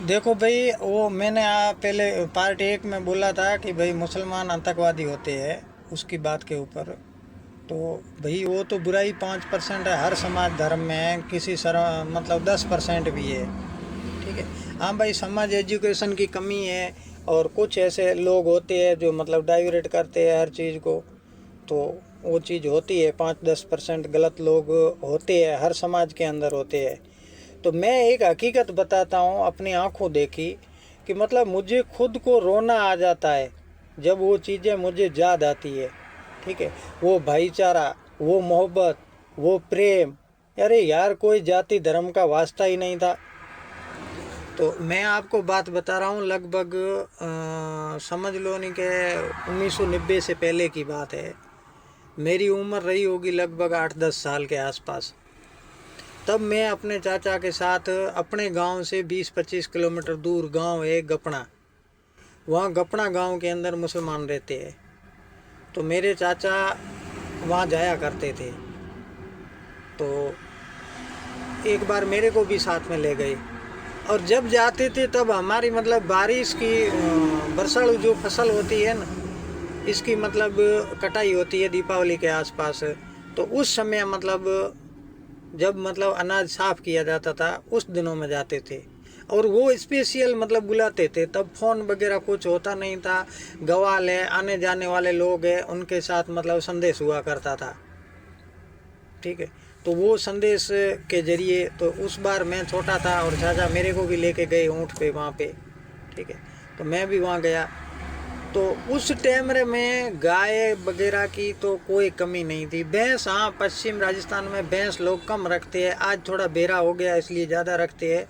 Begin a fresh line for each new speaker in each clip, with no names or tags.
देखो भाई, वो मैंने पहले पार्ट एक में बोला था कि भाई मुसलमान आतंकवादी होते हैं, उसकी बात के ऊपर। तो भाई वो तो बुराई 5% है, हर समाज धर्म में है, किसी सर मतलब 10% भी है। ठीक है। हाँ भाई, समाज एजुकेशन की कमी है, और कुछ ऐसे लोग होते हैं जो मतलब डाइवर्ट करते हैं हर चीज़ को। तो वो चीज़ होती है, 5-10% गलत लोग होते हैं, हर समाज के अंदर होते हैं। तो मैं एक हकीकत बताता हूँ, अपनी आंखों देखी, कि मतलब मुझे खुद को रोना आ जाता है जब वो चीज़ें मुझे याद आती है। ठीक है। वो भाईचारा, वो मोहब्बत, वो प्रेम, अरे यार कोई जाति धर्म का वास्ता ही नहीं था। तो मैं आपको बात बता रहा हूँ, लगभग समझ लो नहीं कि 1990 से पहले की बात है। मेरी उम्र रही होगी लगभग 8-10 साल के आसपास। तब मैं अपने चाचा के साथ अपने गांव से 20-25 किलोमीटर दूर गांव है गपना, वहाँ गपना गांव के अंदर मुसलमान रहते हैं। तो मेरे चाचा वहाँ जाया करते थे। तो एक बार मेरे को भी साथ में ले गए, और जब जाते थे तब हमारी मतलब बारिश की वर्षाणु जो फसल होती है ना, इसकी मतलब कटाई होती है दीपावली के आसपास। तो उस समय मतलब जब मतलब अनाज साफ किया जाता था, उस दिनों में जाते थे। और वो स्पेशल मतलब बुलाते थे, तब फ़ोन वगैरह कुछ होता नहीं था। गवाल है, आने जाने वाले लोग हैं, उनके साथ मतलब संदेश हुआ करता था। ठीक है। तो वो संदेश के जरिए, तो उस बार मैं छोटा था और चाचा मेरे को भी लेके गए ऊँट पे वहाँ पे। ठीक है। तो मैं भी वहाँ गया। तो उस टाइम में गाय वगैरह की तो कोई कमी नहीं थी। भैंस, हाँ, पश्चिम राजस्थान में भैंस लोग कम रखते हैं, आज थोड़ा बेरा हो गया इसलिए ज़्यादा रखते हैं।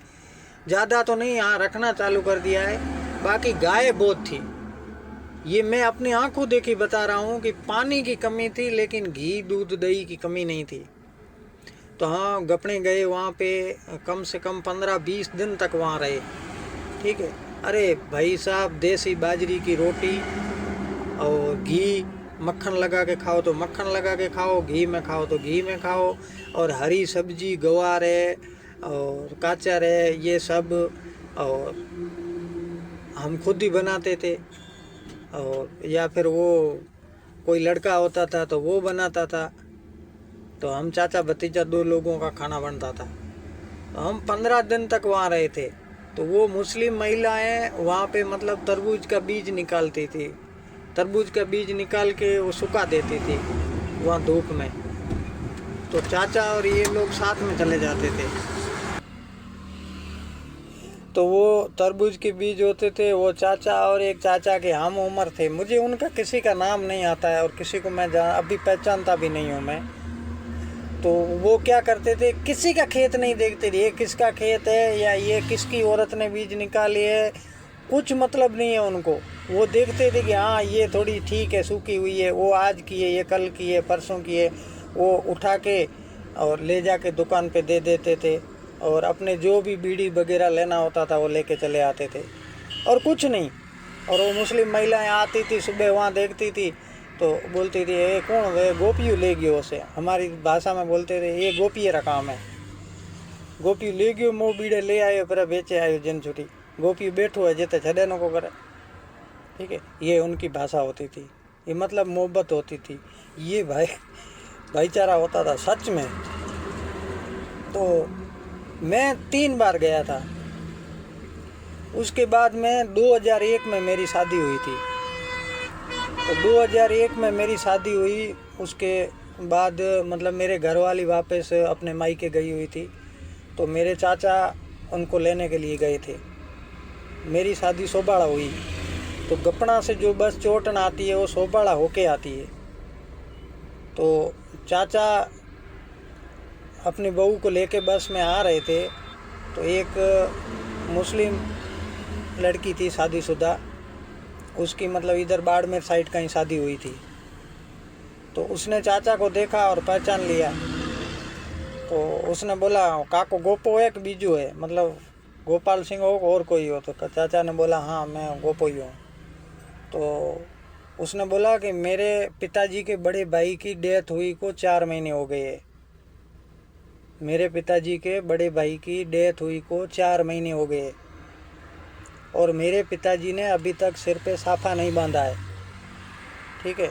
ज़्यादा तो नहीं, हाँ, रखना चालू कर दिया है। बाकी गाय बहुत थी, ये मैं अपनी आंखों देखी बता रहा हूँ कि पानी की कमी थी, लेकिन घी दूध दही की कमी नहीं थी। तो हाँ, गपने गए वहाँ पे, कम से कम 15-20 दिन तक वहाँ रहे। ठीक है। अरे भाई साहब, देसी बाजरी की रोटी और घी, मक्खन लगा के खाओ तो मक्खन लगा के खाओ, घी में खाओ तो घी में खाओ, और हरी सब्जी, गवार है और काचर है, ये सब। और हम खुद ही बनाते थे, और या फिर वो कोई लड़का होता था तो वो बनाता था। तो हम चाचा भतीजा 2 लोगों का खाना बनता था। तो हम 15 दिन तक वहाँ रहे थे। तो वो मुस्लिम महिलाएं वहाँ पे मतलब तरबूज का बीज निकालती थी, तरबूज का बीज निकाल के वो सुखा देती थी वहाँ धूप में। तो चाचा और ये लोग साथ में चले जाते थे। तो वो तरबूज के बीज होते थे, वो चाचा और एक चाचा के हम उम्र थे, मुझे उनका किसी का नाम नहीं आता है, और किसी को मैं अभी पहचानता भी नहीं हूँ मैं। तो वो क्या करते थे, किसी का खेत नहीं देखते थे, ये किसका खेत है या ये किसकी औरत ने बीज निकाली है, कुछ मतलब नहीं है उनको। वो देखते थे कि हाँ ये थोड़ी ठीक है, सूखी हुई है, वो आज की है, ये कल की है, परसों की है। वो उठा के और ले जाके दुकान पे दे देते थे, और अपने जो भी बीड़ी वगैरह लेना होता था वो लेके चले आते थे, और कुछ नहीं। और वो मुस्लिम महिलाएं आती थी सुबह, वहाँ देखती थी तो बोलती थी, ये कौन वे गोपियों ले गयो से, हमारी भाषा में बोलते थे, ये गोपिये रा काम है, गोपियों ले गयो, मुँह बीड़े ले आयो, पर बेचे आयो जिन छुटी, गोपियों बैठो है जेते छड़े नको करे। ठीक है। ये उनकी भाषा होती थी, ये मतलब मोहब्बत होती थी, ये भाईचारा होता था सच में। तो मैं 3 बार गया था। उसके बाद में 2001 में मेरी शादी हुई थी। तो 2001 में मेरी शादी हुई, उसके बाद मतलब मेरे घर वाली वापस अपने मायके गई हुई थी। तो मेरे चाचा उनको लेने के लिए गए थे। मेरी शादी सोबाड़ा हुई। तो गपना से जो बस चोटन आती है वो सोबाड़ा होके आती है। तो चाचा अपनी बहू को लेके बस में आ रहे थे। तो एक मुस्लिम लड़की थी शादीशुदा, उसकी मतलब इधर बाड़मेर साइड का ही शादी हुई थी। तो उसने चाचा को देखा और पहचान लिया। तो उसने बोला, काको गोपो है कि बीजू है, मतलब गोपाल सिंह हो और कोई हो। तो चाचा ने बोला, हाँ मैं गोपो ही हूँ। तो उसने बोला कि मेरे पिताजी के बड़े भाई की डेथ हुई को 4 महीने हो गए है, मेरे पिताजी के बड़े भाई की डेथ हुई को 4 महीने हो गए। और मेरे पिताजी ने अभी तक सिर पे साफा नहीं बांधा है। ठीक है,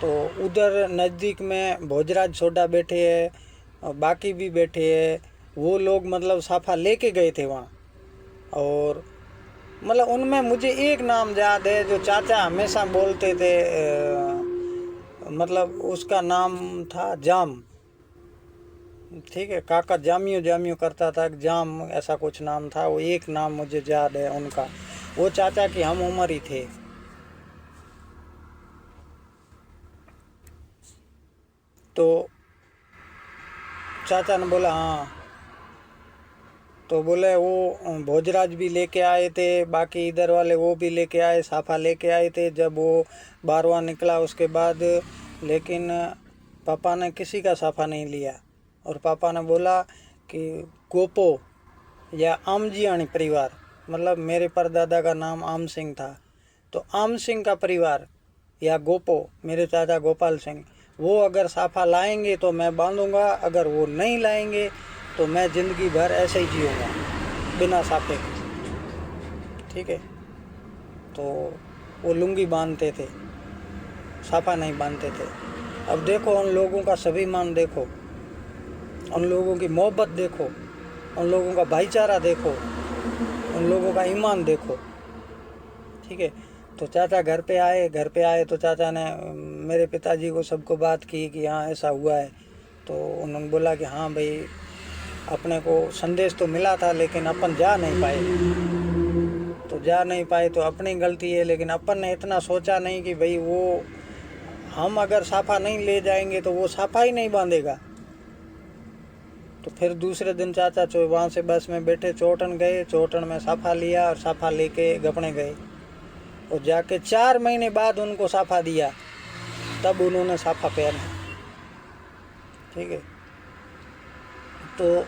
तो उधर नज़दीक में भोजराज सोडा बैठे हैं और बाकी भी बैठे हैं, वो लोग मतलब साफा लेके गए थे वहाँ। और मतलब उनमें मुझे एक नाम याद है जो चाचा हमेशा बोलते थे, मतलब उसका नाम था जाम। ठीक है, काका जामियो जामियो करता था, जाम ऐसा कुछ नाम था, वो एक नाम मुझे याद है उनका। वो चाचा की हम उम्र ही थे। तो चाचा ने बोला हाँ, तो बोले वो भोजराज भी लेके आए थे, बाकी इधर वाले वो भी लेके आए, साफा लेके आए थे जब वो 12वां निकला उसके बाद। लेकिन पापा ने किसी का साफा नहीं लिया। और पापा ने बोला कि गोपो या आमजियाणी परिवार, मतलब मेरे परदादा का नाम आम सिंह था, तो आम सिंह का परिवार या गोपो, मेरे चाचा गोपाल सिंह, वो अगर साफा लाएंगे तो मैं बांधूंगा, अगर वो नहीं लाएंगे तो मैं ज़िंदगी भर ऐसे ही जीऊँगा बिना साफे के। ठीक है, तो वो लुंगी बांधते थे, साफा नहीं बांधते थे। अब देखो उन लोगों का स्वाभिमान देखो, उन लोगों की मोहब्बत देखो, उन लोगों का भाईचारा देखो, उन लोगों का ईमान देखो। ठीक है, तो चाचा घर पे आए तो चाचा ने मेरे पिताजी को सबको बात की कि हाँ ऐसा हुआ है। तो उन्होंने बोला कि हाँ भाई, अपने को संदेश तो मिला था लेकिन अपन जा नहीं पाए, तो अपनी गलती है। लेकिन अपन ने इतना सोचा नहीं कि भाई वो, हम अगर साफा नहीं ले जाएंगे तो वो साफा ही नहीं बांधेगा। तो फिर दूसरे दिन चाचा वहाँ से बस में बैठे चौटन गए, चौटन में साफा लिया और साफा लेके गपने गए, और जाके 4 महीने बाद उनको साफा दिया, तब उन्होंने साफा पहना। ठीक है, तो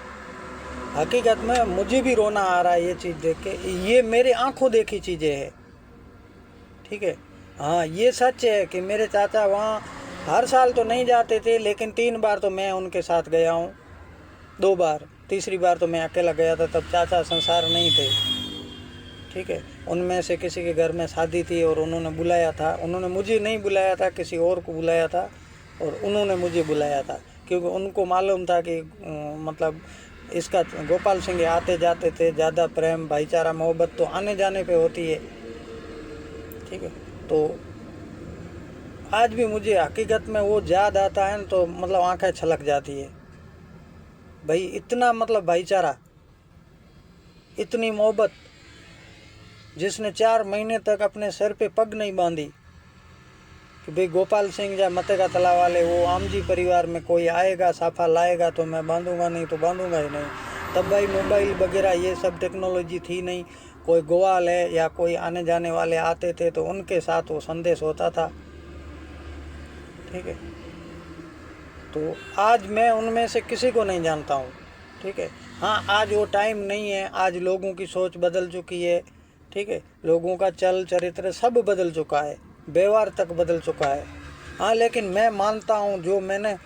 हकीकत में मुझे भी रोना आ रहा है ये चीज़ देख के, ये मेरे आंखों देखी चीज़ें हैं। ठीक है, हाँ ये सच है कि मेरे चाचा वहाँ हर साल तो नहीं जाते थे, लेकिन 3 बार तो मैं उनके साथ गया हूँ, 2 बार, तीसरी बार तो मैं अकेला गया था, तब चाचा संसार नहीं थे। ठीक है, उनमें से किसी के घर में शादी थी और उन्होंने बुलाया था, उन्होंने मुझे नहीं बुलाया था, किसी और को बुलाया था, और उन्होंने मुझे बुलाया था क्योंकि उनको मालूम था कि मतलब इसका गोपाल सिंह आते जाते थे, ज़्यादा प्रेम भाईचारा मोहब्बत तो आने जाने पे होती है। ठीक है, तो आज भी मुझे हकीकत में वो याद आता है ना, तो मतलब आंखें छलक जाती है भाई। इतना मतलब भाईचारा, इतनी मोहब्बत, जिसने 4 महीने तक अपने सर पे पग नहीं बांधी कि भाई गोपाल सिंह या मतेगा तालाब वाले, वो आमजी परिवार में कोई आएगा साफा लाएगा तो मैं बांधूंगा, नहीं तो बांधूंगा ही नहीं। तब भाई मोबाइल वगैरह ये सब टेक्नोलॉजी थी नहीं, कोई ग्वाल है या कोई आने जाने वाले आते थे तो उनके साथ वो संदेश होता था। ठीक है, तो आज मैं उनमें से किसी को नहीं जानता हूँ। ठीक है, हाँ आज वो टाइम नहीं है, आज लोगों की सोच बदल चुकी है। ठीक है, लोगों का चल चरित्र सब बदल चुका है, व्यवहार तक बदल चुका है। हाँ लेकिन मैं मानता हूँ, जो मैंने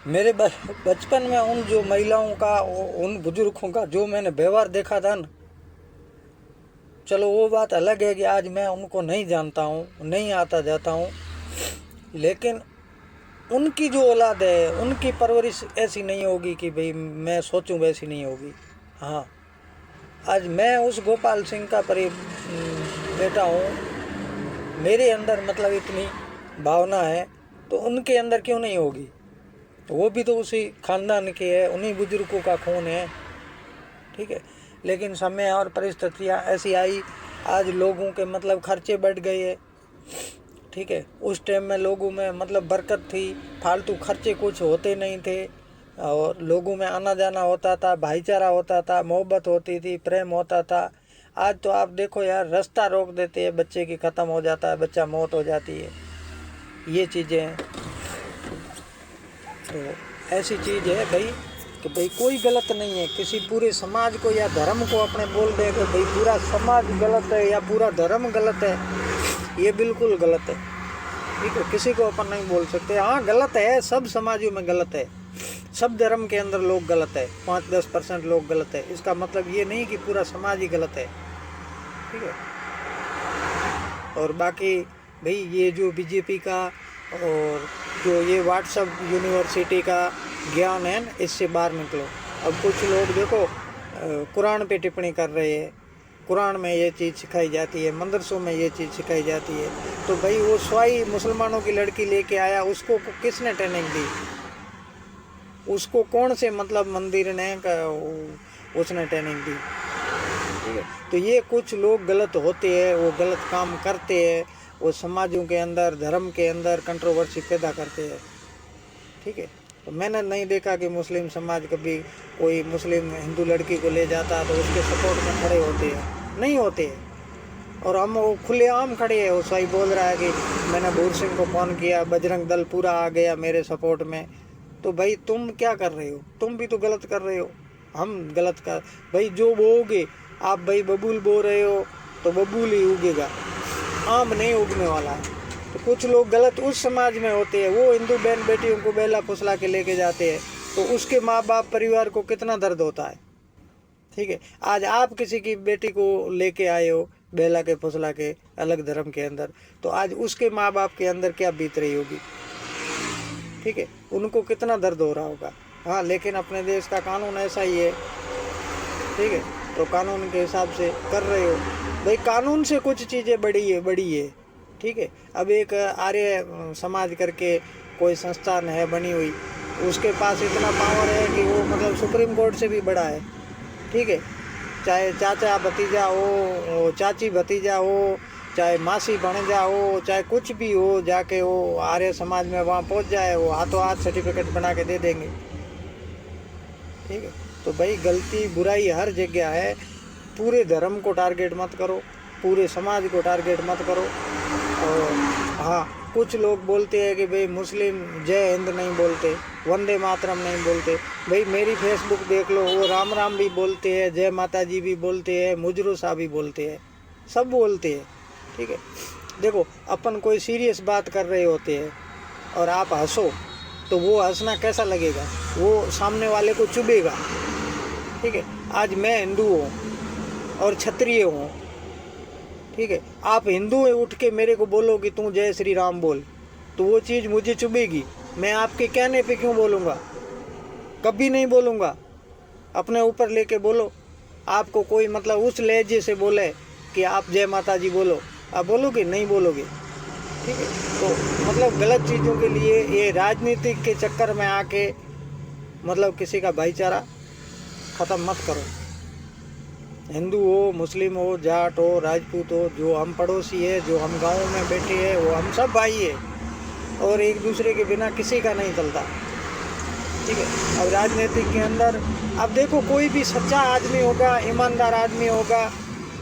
मेरे बचपन में उन जो महिलाओं का, उन बुजुर्गों का जो मैंने व्यवहार देखा था ना, चलो वो बात अलग है कि आज मैं उनको नहीं जानता हूँ, नहीं आता जाता हूँ, लेकिन उनकी जो औलाद है उनकी परवरिश ऐसी नहीं होगी कि भाई मैं सोचूं वैसी नहीं होगी। हाँ, आज मैं उस गोपाल सिंह का बेटा हूँ, मेरे अंदर मतलब इतनी भावना है, तो उनके अंदर क्यों नहीं होगी? वो भी तो उसी खानदान के है, उन्हीं बुजुर्गों का खून है। ठीक है, लेकिन समय और परिस्थितियाँ ऐसी आई, आज लोगों के मतलब खर्चे बढ़ गए हैं। ठीक है, उस टाइम में लोगों में मतलब बरकत थी, फालतू खर्चे कुछ होते नहीं थे, और लोगों में आना जाना होता था, भाईचारा होता था, मोहब्बत होती थी, प्रेम होता था। आज तो आप देखो यार, रास्ता रोक देते हैं, बच्चे की ख़त्म हो जाता है, बच्चा मौत हो जाती है, ये चीज़ें हैं। तो ऐसी चीज़ है भाई कि भाई कोई गलत नहीं है, किसी पूरे समाज को या धर्म को अपने बोल दे कि भाई पूरा समाज गलत है या पूरा धर्म गलत है, ये बिल्कुल गलत है। ठीक है, किसी को अपन नहीं बोल सकते। हाँ गलत है, सब समाजों में गलत है, सब धर्म के अंदर लोग गलत है, 5-10% लोग गलत है, इसका मतलब ये नहीं कि पूरा समाज ही गलत है। ठीक है। और बाकी भाई ये जो बीजेपी का और जो ये व्हाट्सएप यूनिवर्सिटी का ज्ञान है न, इससे बाहर निकलो। अब कुछ लोग देखो कुरान पे टिप्पणी कर रहे हैं, कुरान में ये चीज़ सिखाई जाती है, मदरसों में ये चीज़ सिखाई जाती है। तो भाई वो स्वाई मुसलमानों की लड़की लेके आया, उसको किसने ट्रेनिंग दी? उसको कौन से मतलब मंदिर ने उसने ट्रेनिंग दी? ठीक है। तो ये कुछ लोग गलत होते हैं, वो गलत काम करते हैं, वो समाजों के अंदर धर्म के अंदर कंट्रोवर्सी पैदा करते हैं। ठीक है। तो मैंने नहीं देखा कि मुस्लिम समाज कभी कोई मुस्लिम हिंदू लड़की को ले जाता तो उसके सपोर्ट में खड़े होते हैं, नहीं होते हैं। और हम वो खुलेआम खड़े हैं। वो सही बोल रहा है कि मैंने भूर सिंह को फ़ोन किया, बजरंग दल पूरा आ गया मेरे सपोर्ट में। तो भाई तुम क्या कर रहे हो? तुम भी तो गलत कर रहे हो, हम गलत कर भाई जो बोओगे आप, भाई बबूल बो रहे हो तो बबूल ही उगेगा, आम नहीं उगने वाला है। तो कुछ लोग गलत उस समाज में होते हैं, वो हिंदू बहन बेटियों को बेला फुसला के लेके जाते हैं, तो उसके माँ बाप परिवार को कितना दर्द होता है। ठीक है। आज आप किसी की बेटी को लेके आए हो बेला के फुसला के अलग धर्म के अंदर, तो आज उसके माँ बाप के अंदर क्या बीत रही होगी? ठीक है। उनको कितना दर्द हो रहा होगा। हाँ, लेकिन अपने देश का कानून ऐसा ही है। ठीक है। तो कानून के हिसाब से कर रहे हो भाई। कानून से कुछ चीज़ें बड़ी है। ठीक है। अब एक आर्य समाज करके कोई संस्थान है बनी हुई, उसके पास इतना पावर है कि वो मतलब सुप्रीम कोर्ट से भी बड़ा है। ठीक है। चाहे चाचा भतीजा हो, चाची भतीजा हो, चाहे मासी भणजा हो, चाहे कुछ भी हो, जाके वो आर्य समाज में वहाँ पहुँच जाए, वो हाथों हाथ सर्टिफिकेट बना के दे देंगे। ठीक है। तो भाई गलती बुराई हर जगह है। पूरे धर्म को टारगेट मत करो, पूरे समाज को टारगेट मत करो। और हाँ, कुछ लोग बोलते हैं कि भाई मुस्लिम जय हिंद नहीं बोलते, वंदे मातरम नहीं बोलते। भाई मेरी फेसबुक देख लो, वो राम राम भी बोलते हैं, जय माता जी भी बोलते हैं, मुजरो सा भी बोलते हैं, सब बोलते हैं। ठीक है। देखो अपन कोई सीरियस बात कर रहे होते हैं और आप हंसो, तो वो हंसना कैसा लगेगा? वो सामने वाले को चुभेगा। ठीक है। आज मैं हिंदू हूँ और क्षत्रिय हूँ। ठीक है। आप हिंदू उठ के मेरे को बोलो कि तू जय श्री राम बोल, तो वो चीज़ मुझे चुभेगी। मैं आपके कहने पे क्यों बोलूँगा? कभी नहीं बोलूँगा। अपने ऊपर लेके बोलो। आपको कोई मतलब उस लहजे से बोले कि आप जय माता जी बोलो, आप बोलोगे? नहीं बोलोगे। ठीक है। तो मतलब गलत चीज़ों के लिए ये राजनीतिक के चक्कर में आके मतलब किसी का भाईचारा ख़त्म मत करो। हिंदू हो, मुस्लिम हो, जाट हो, राजपूत हो, जो हम पड़ोसी है, जो हम गाँव में बैठे हैं, वो हम सब भाई है और एक दूसरे के बिना किसी का नहीं चलता। ठीक है। अब राजनीतिक के अंदर अब देखो कोई भी सच्चा आदमी होगा, ईमानदार आदमी होगा।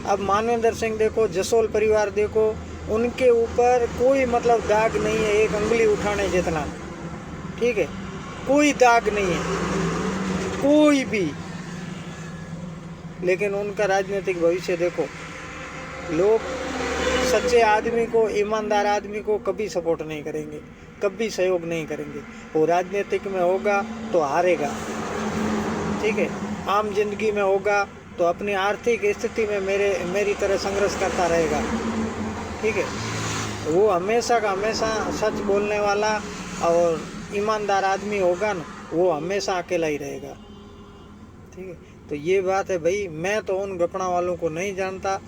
अब मानवेंद्र सिंह देखो, जसोल परिवार देखो, उनके ऊपर कोई मतलब दाग नहीं है, एक उंगली उठाने जितना। ठीक है। कोई दाग नहीं है, कोई भी। लेकिन उनका राजनीतिक भविष्य देखो। लोग सच्चे आदमी को, ईमानदार आदमी को कभी सपोर्ट नहीं करेंगे, कभी सहयोग नहीं करेंगे। वो राजनीतिक में होगा तो हारेगा। ठीक है। आम जिंदगी में होगा तो अपनी आर्थिक स्थिति में मेरी तरह संघर्ष करता रहेगा। ठीक है। वो हमेशा का हमेशा सच बोलने वाला और ईमानदार आदमी होगा ना, वो हमेशा अकेला ही रहेगा। ठीक है। तो ये बात है भाई। मैं तो उन गपड़ा वालों को नहीं जानता,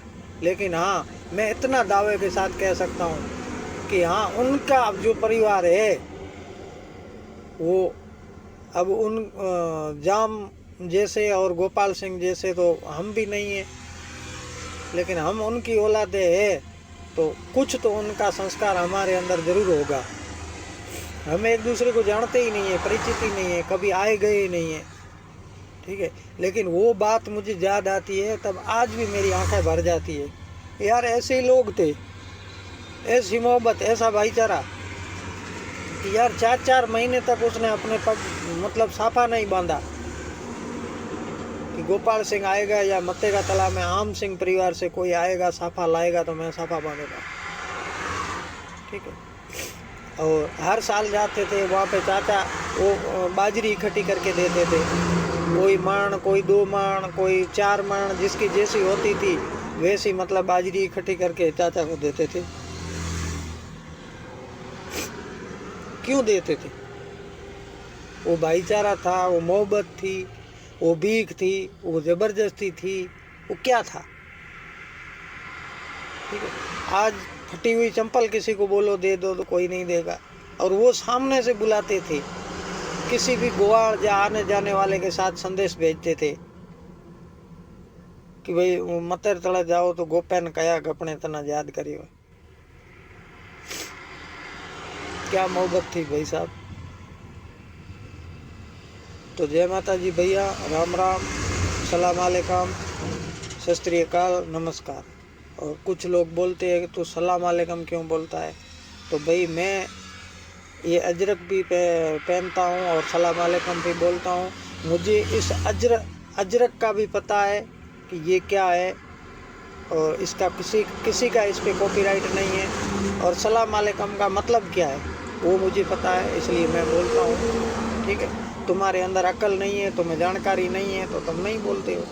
लेकिन हाँ मैं इतना दावे के साथ कह सकता हूँ कि हाँ उनका जो परिवार है वो अब उन जाम जैसे और गोपाल सिंह जैसे तो हम भी नहीं है, लेकिन हम उनकी औलादे हैं, तो कुछ तो उनका संस्कार हमारे अंदर ज़रूर होगा। हम एक दूसरे को जानते ही नहीं है, परिचित ही नहीं है, कभी आए गए ही नहीं है। ठीक है। लेकिन वो बात मुझे याद आती है तब आज भी मेरी आंखें भर जाती है। यार ऐसे लोग थे, ऐसी मोहब्बत, ऐसा भाईचारा कि यार 4-4 महीने तक उसने अपने पग मतलब साफा नहीं बांधा कि गोपाल सिंह आएगा या मत्तेगा तला में आम सिंह परिवार से कोई आएगा साफा लाएगा तो मैं साफा बांधूंगा। ठीक है। और हर साल जाते थे वहाँ पे, चाचा वो बाजरी इकट्ठी करके देते थे, कोई माण, कोई 2 माण, कोई 4 माण, जिसकी जैसी होती थी वैसी मतलब बाजरी इकट्ठी करके चाचा को देते थे। क्यों देते थे? वो भाईचारा था, वो मोहब्बत थी, वो भीख थी, वो जबरदस्ती थी, वो क्या था? ठीक है, आज फटी हुई चंपल किसी को बोलो दे दो तो कोई नहीं देगा। और वो सामने से बुलाते थे, किसी भी गुआड़ या आने जाने वाले के साथ संदेश भेजते थे कि भाई मतर तले जाओ तो गोपन कया गपने तना याद करियो। क्या मोहब्बत थी भाई साहब। तो जय माता जी भैया, राम राम, सलाम अलैकुम, सत श्री अकाल, नमस्कार। और कुछ लोग बोलते हैं कि तू सलाम अलैकुम क्यों बोलता है? तो भाई मैं ये अजरक भी पहनता हूँ और सलाम अलैकुम भी बोलता हूँ। मुझे इस अजरक का भी पता है कि ये क्या है, और इसका किसी का इस पर कॉपीराइट नहीं है। और सलाम अलैकुम का मतलब क्या है वो मुझे पता है, इसलिए मैं बोलता हूँ। ठीक है, तुम्हारे अंदर अक्ल नहीं है, तुम्हें जानकारी नहीं है तो तुम नहीं बोलते हो।